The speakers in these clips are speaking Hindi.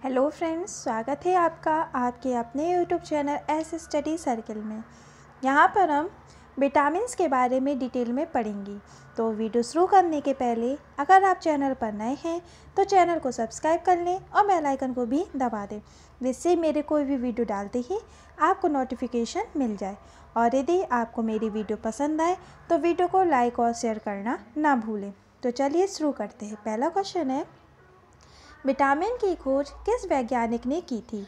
हेलो फ्रेंड्स, स्वागत है आपका आपके अपने YouTube channel S study circle में। यहाँ पर हम विटामिन्स के बारे में डिटेल में पढ़ेंगे। तो वीडियो शुरू करने के पहले अगर आप चैनल पर नए हैं तो चैनल को सब्सक्राइब कर लें और बेल आइकन को भी दबा दें, जिससे मेरे कोई भी वीडियो डालते ही आपको नोटिफिकेशन मिल जाए। और यदि आपको मेरी वीडियो पसंद आए तो वीडियो को लाइक और शेयर करना ना भूलें। तो चलिए शुरू करते हैं। पहला क्वेश्चन है, विटामिन की खोज किस वैज्ञानिक ने की थी?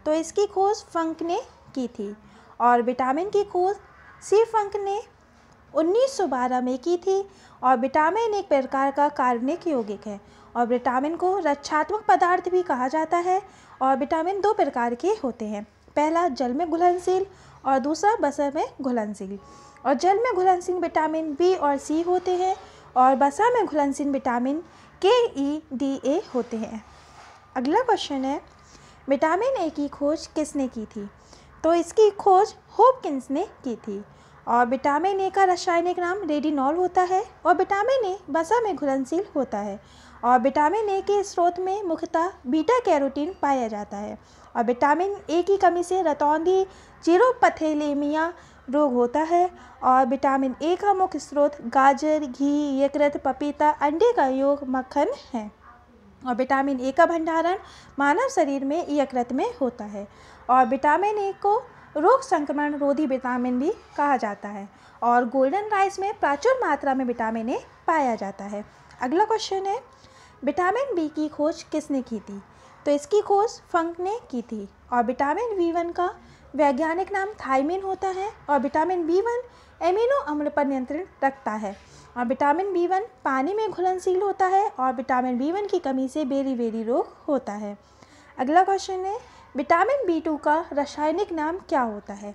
तो इसकी खोज फंक ने की थी। और विटामिन की खोज सी फंक ने 1912 में की थी। और विटामिन एक प्रकार का कार्बनिक यौगिक है और विटामिन को रक्षात्मक पदार्थ भी कहा जाता है। और विटामिन दो प्रकार के होते हैं, पहला जल में घुलनशील और दूसरा वसा में घुलनशील। और जल में घुलनशील विटामिन बी और सी होते हैं और वसा में घुलनशील विटामिन KE, DA होते हैं। अगला क्वेश्चन है, विटामिन ए की खोज किसने की थी? तो इसकी खोज हॉपकिंस ने की थी। और विटामिन ए का रासायनिक नाम रेडिनॉल होता है और विटामिन ए वसा में घुलनशील होता है। और विटामिन ए के स्रोत में मुख्यतः बीटा कैरोटीन पाया जाता है। और विटामिन ए की कमी से रतौंधी जीरोपथैलेमिया रोग होता है। और विटामिन ए का मुख्य स्रोत गाजर, घी, यकृत, पपीता, अंडे का योग, मक्खन है। और विटामिन ए का भंडारण मानव शरीर में यकृत में होता है। और विटामिन ए को रोग संक्रमण रोधी विटामिन भी कहा जाता है। और गोल्डन राइस में प्रचुर मात्रा में विटामिन ए पाया जाता है। अगला क्वेश्चन है, विटामिन बी की खोज किसने की थी? तो इसकी खोज फंक ने की थी। और विटामिन B1 का वैज्ञानिक नाम थायमिन होता है। और विटामिन B1 एमिनो अम्ल पर नियंत्रण रखता है। और विटामिन B1 पानी में घुलनशील होता है और विटामिन B1 की कमी से बेरी रोग होता है। अगला क्वेश्चन है, विटामिन B2 का रासायनिक नाम क्या होता है?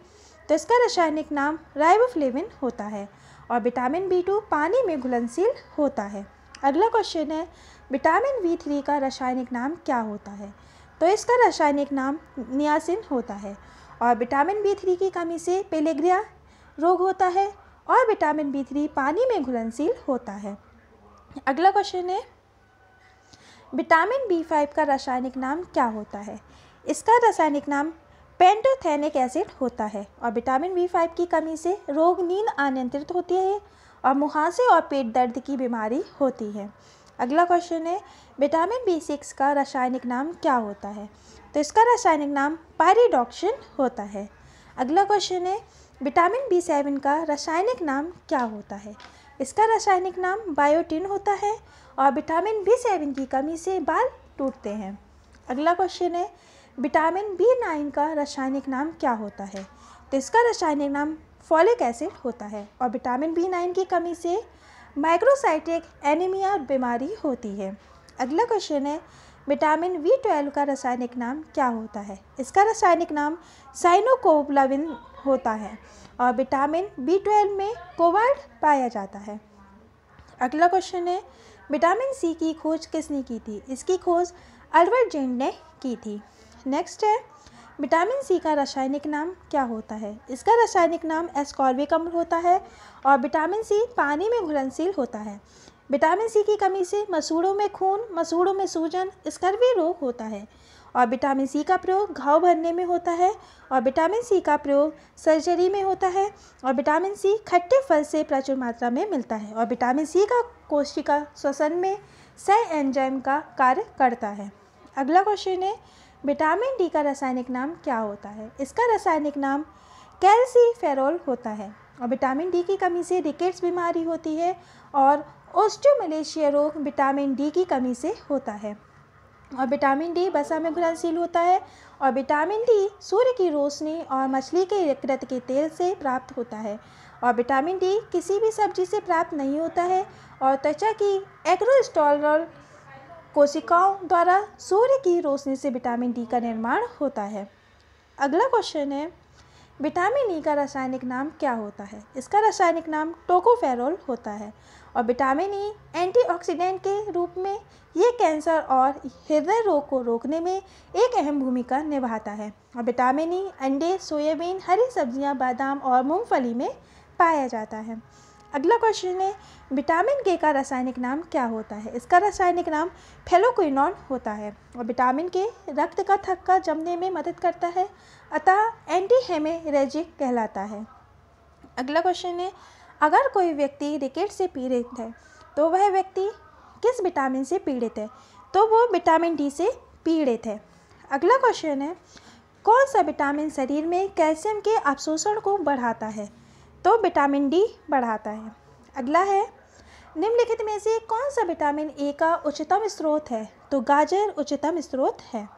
तो इसका रासायनिक नाम राइबोफ्लेविन होता है। और विटामिन B2 पानी में घुलनशील होता है। अगला क्वेश्चन है, विटामिन B3 का रासायनिक नाम क्या होता है? तो इसका रासायनिक नाम नियासिन होता है। और विटामिन B3 की कमी से पेलेग्रिया रोग होता है और विटामिन B3 पानी में घुलनशील होता है। अगला क्वेश्चन है, विटामिन B5 का रासायनिक नाम क्या होता है? इसका रासायनिक नाम पेंटोथेनिक एसिड होता है। और विटामिन B5 की कमी से रोग नींद अनियंत्रित होती है और मुहासे और पेट दर्द की बीमारी होती है। अगला क्वेश्चन है, विटामिन B6 का रासायनिक नाम क्या होता है? तो इसका रासायनिक नाम पायरिडॉक्सिन होता है। अगला क्वेश्चन है, विटामिन B7 का रासायनिक नाम क्या होता है? इसका रासायनिक नाम बायोटिन होता है। और विटामिन B7 की कमी से बाल टूटते हैं। अगला क्वेश्चन है, विटामिन B9 का रासायनिक नाम क्या होता है? तो इसका रासायनिक नाम फॉलिक एसिड होता है। और विटामिन B9 की कमी से माइक्रोसाइटिक एनीमिया बीमारी होती है। अगला क्वेश्चन है, विटामिन B12 का रासायनिक नाम क्या होता है? इसका रासायनिक नाम साइनोकोब्लाविन होता है। और विटामिन B12 में कोबाल्ट पाया जाता है। अगला क्वेश्चन है, विटामिन C की खोज किसने की थी? इसकी खोज अल्बर्ट जेन ने की थी। नेक्स्ट है, विटामिन C का रासायनिक नाम क्या होता है? इसका रासायनिक नाम एस्कॉर्बिक अम्ल होता है। और विटामिन C पानी में घुलनशील होता है। विटामिन C की कमी से मसूड़ों में खून, मसूड़ों में सूजन, स्कर्वी रोग होता है। और विटामिन C का प्रयोग घाव भरने में होता है। और विटामिन C का प्रयोग सर्जरी में होता है। और विटामिन C खट्टे फल से प्रचुर मात्रा में मिलता है। और विटामिन C का कोशिका श्वसन में सह एंजाइम का कार्य करता है। अगला क्वेश्चन है, विटामिन D का रासायनिक नाम क्या होता है? इसका रासायनिक नाम कैल्सीफेरॉल होता है। और विटामिन D की कमी से रिकेट्स बीमारी होती है। और ओस्टियोमलेशिया रोग विटामिन D की कमी से होता है। और विटामिन D वसा में घुलनशील होता है। और विटामिन D सूर्य की रोशनी और मछली के यकृत के तेल से प्राप्त होता है। और विटामिन D किसी भी सब्जी से प्राप्त नहीं होता है। और त्वचा की एक्रोस्टोलर कोशिकाओं द्वारा सूर्य की रोशनी से विटामिन D का निर्माण होता है। अगला क्वेश्चन है, विटामिन E का रासायनिक नाम क्या होता है? इसका रासायनिक नाम टोकोफेरोल होता है। और विटामिन E एंटीऑक्सीडेंट के रूप में ये कैंसर और हृदय रोग को रोकने में एक अहम भूमिका निभाता है। और विटामिन E अंडे, सोयाबीन, हरी सब्जियां, बादाम और मूंगफली में पाया जाता है। अगला क्वेश्चन है विटामिन के का रासायनिक नाम क्या होता है। इसका रासायनिक नाम फेलोक्विनोन होता है और विटामिन के रक्त का थक्का जमने में मदद करता है, अतः एंटी हेमेरेजिक कहलाता है। अगला क्वेश्चन है अगर कोई व्यक्ति रिकेट से पीड़ित है तो वह व्यक्ति किस विटामिन से पीड़ित है, तो वो विटामिन डी से पीड़ित है। अगला क्वेश्चन है कौन सा विटामिन शरीर में कैल्शियम के अवशोषण को बढ़ाता है, तो विटामिन डी बढ़ाता है। अगला है निम्नलिखित में से कौन सा विटामिन ए का उच्चतम स्रोत है, तो गाजर उच्चतम स्रोत है।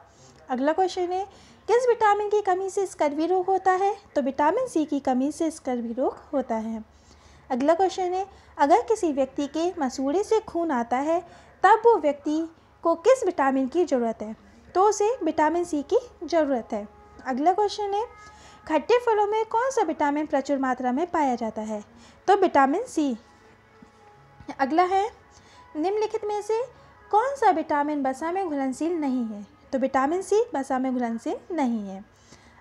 अगला क्वेश्चन है किस विटामिन की कमी से स्कर्वी रोग होता है, तो विटामिन सी की कमी से स्कर्वी रोग होता है। अगला क्वेश्चन है अगर किसी व्यक्ति के मसूड़े से खून आता है तब वो व्यक्ति को किस विटामिन की ज़रूरत है, तो उसे विटामिन सी की ज़रूरत है। अगला क्वेश्चन है खट्टे फलों में कौन सा विटामिन प्रचुर मात्रा में पाया जाता है, तो विटामिन सी। अगला है निम्नलिखित में से कौन सा विटामिन वसा में घुलनशील नहीं है, तो विटामिन सी वसा में घुलनशील नहीं है।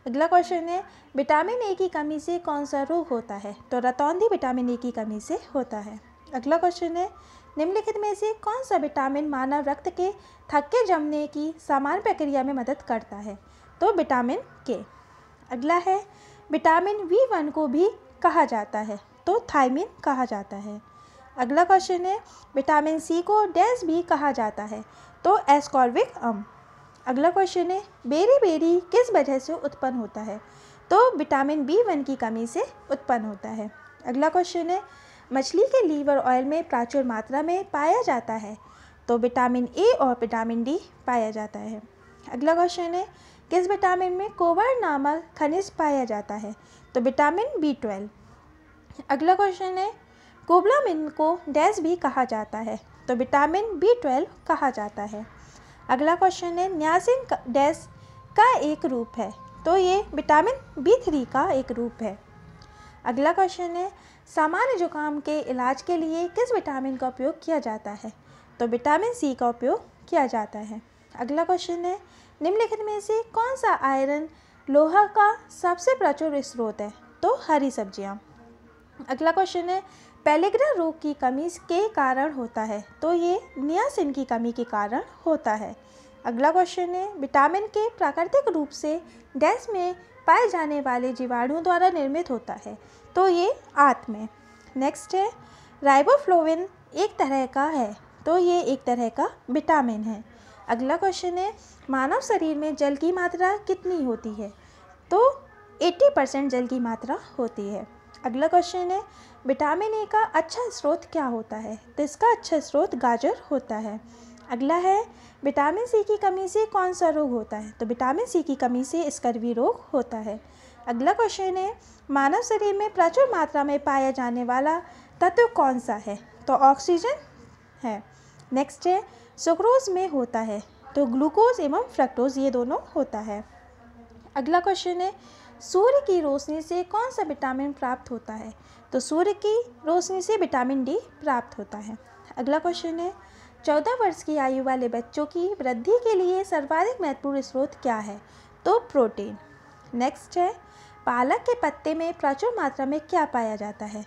अगला क्वेश्चन है विटामिन ए की कमी से कौन सा रोग होता है, तो रतौंधी विटामिन ए की कमी से होता है। अगला क्वेश्चन है निम्नलिखित में से कौन सा विटामिन मानव रक्त के थक्के जमने की सामान्य प्रक्रिया में मदद करता है, तो विटामिन के। अगला है विटामिन B1 को भी कहा जाता है, तो थायमिन कहा जाता है। अगला क्वेश्चन है विटामिन सी को डैश भी कहा जाता है, तो एस्कॉर्बिक अम्ल। अगला क्वेश्चन है बेरी किस वजह से उत्पन्न होता है, तो विटामिन B1 की कमी से उत्पन्न होता है। अगला क्वेश्चन है मछली के लीवर ऑयल में प्रचुर मात्रा में पाया जाता है, तो विटामिन ए और विटामिन डी पाया जाता है। अगला क्वेश्चन है किस विटामिन में कोबाल्ट नामक खनिज पाया जाता है, तो विटामिन B12। अगला क्वेश्चन है कोबलामिन को डैश भी कहा जाता है, तो विटामिन B12 कहा जाता है। अगला क्वेश्चन है न्यासिन डैश का एक रूप है, तो ये विटामिन B3 का एक रूप है। अगला क्वेश्चन है सामान्य जुकाम के इलाज के लिए किस विटामिन का उपयोग किया जाता है, तो विटामिन सी का उपयोग किया जाता है। अगला क्वेश्चन है निम्नलिखित में से कौन सा आयरन लोहा का सबसे प्रचुर स्रोत है, तो हरी सब्जियां। अगला क्वेश्चन है पेलिग्रा रोग की कमी के कारण होता है, तो ये नियासिन की कमी के कारण होता है। अगला क्वेश्चन है विटामिन के प्राकृतिक रूप से डैश में पाए जाने वाले जीवाणुओं द्वारा निर्मित होता है, तो ये आंत में। नेक्स्ट है राइबोफ्लोविन एक तरह का है, तो ये एक तरह का विटामिन है। अगला क्वेश्चन है मानव शरीर में जल की मात्रा कितनी होती है, तो 80% जल की मात्रा होती है। अगला क्वेश्चन है विटामिन ए का अच्छा स्रोत क्या होता है, तो इसका अच्छा स्रोत गाजर होता है। अगला है विटामिन सी की कमी से कौन सा रोग होता है, तो विटामिन सी की कमी से स्कर्वी रोग होता है। अगला क्वेश्चन है मानव शरीर में प्रचुर मात्रा में पाया जाने वाला तत्व कौन सा है, तो ऑक्सीजन है। नेक्स्ट है सुक्रोज में होता है, तो ग्लूकोज एवं फ्रक्टोज ये दोनों होता है। अगला क्वेश्चन है सूर्य की रोशनी से कौन सा विटामिन प्राप्त होता है, तो सूर्य की रोशनी से विटामिन डी प्राप्त होता है। अगला क्वेश्चन है 14 वर्ष की आयु वाले बच्चों की वृद्धि के लिए सर्वाधिक महत्वपूर्ण स्रोत क्या है, तो प्रोटीन। नेक्स्ट है पालक के पत्ते में प्रचुर मात्रा में क्या पाया जाता है,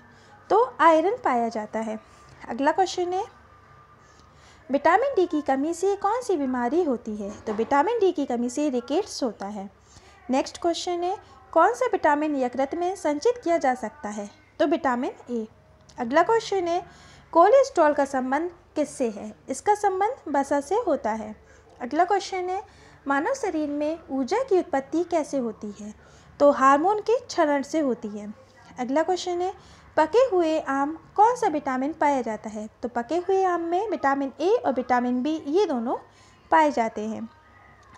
तो आयरन पाया जाता है। अगला क्वेश्चन है विटामिन डी की कमी से कौन सी बीमारी होती है, तो विटामिन डी की कमी से रिकेट्स होता है। नेक्स्ट क्वेश्चन है कौन सा विटामिन यकृत में संचित किया जा सकता है, तो विटामिन ए। अगला क्वेश्चन है कोलेस्ट्रॉल का संबंध किससे है, इसका संबंध वसा से होता है। अगला क्वेश्चन है मानव शरीर में ऊर्जा की उत्पत्ति कैसे होती है, तो हार्मोन के क्षरण से होती है। अगला क्वेश्चन है पके हुए आम कौन सा विटामिन पाया जाता है, तो पके हुए आम में विटामिन ए और विटामिन बी ये दोनों पाए जाते हैं।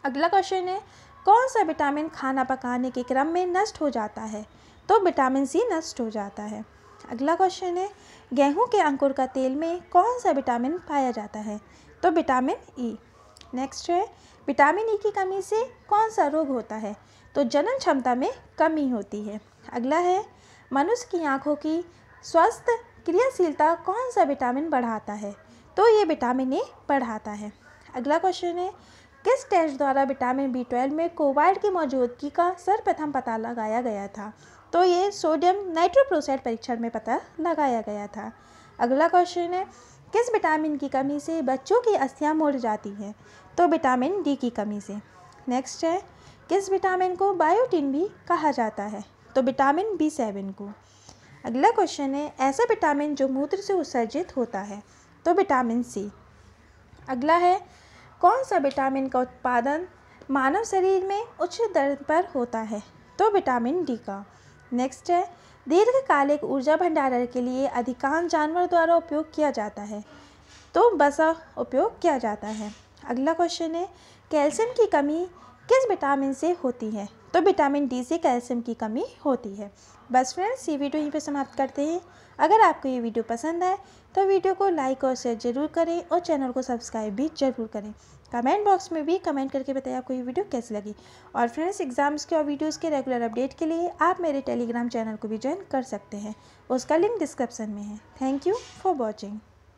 अगला क्वेश्चन है कौन सा विटामिन खाना पकाने के क्रम में नष्ट हो जाता है, तो विटामिन सी नष्ट हो जाता है। अगला क्वेश्चन है गेहूं के अंकुर का तेल में कौन सा विटामिन पाया जाता है, तो विटामिन ई। नेक्स्ट है विटामिन ई की कमी से कौन सा रोग होता है, तो जनन क्षमता में कमी होती है। अगला है मनुष्य की आँखों की स्वस्थ क्रियाशीलता कौन सा विटामिन बढ़ाता है, तो ये विटामिन ए बढ़ाता है। अगला क्वेश्चन है किस टेस्ट द्वारा विटामिन B12 में कोबाल्ट की मौजूदगी का सर्वप्रथम पता लगाया गया था, तो ये सोडियम नाइट्रोक्लोराइड परीक्षण में पता लगाया गया था। अगला क्वेश्चन है, किस विटामिन की कमी से बच्चों की अस्थियां मुड़ जाती हैं? तो विटामिन डी की कमी से। नेक्स्ट है, किस विटामिन को बायोटिन भी कहा जाता है? तो विटामिन B7 को। अगला क्वेश्चन है, ऐसा विटामिन जो मूत्र से उत्सर्जित होता है? तो विटामिन सी। अगला है, कौन सा विटामिन का उत्पादन मानव शरीर में उच्च दर पर होता है? तो विटामिन डी का। नेक्स्ट है, दीर्घकालिक ऊर्जा भंडारण के लिए अधिकांश जानवर द्वारा उपयोग किया जाता है? तो वसा उपयोग किया जाता है। अगला क्वेश्चन है, कैल्शियम की कमी किस विटामिन से होती है? तो विटामिन डी से कैल्शियम की कमी होती है। बस फ्रेंड्स, ये वीडियो यहीं पे समाप्त करते हैं। अगर आपको ये वीडियो पसंद आए तो वीडियो को लाइक और शेयर ज़रूर करें और चैनल को सब्सक्राइब भी ज़रूर करें। कमेंट बॉक्स में भी कमेंट करके बताइए आपको ये वीडियो कैसी लगी। और फ्रेंड्स, एग्जाम्स के और वीडियोज़ के रेगुलर अपडेट के लिए आप मेरे टेलीग्राम चैनल को भी ज्वाइन कर सकते हैं, उसका लिंक डिस्क्रिप्शन में है। Thank you for watching.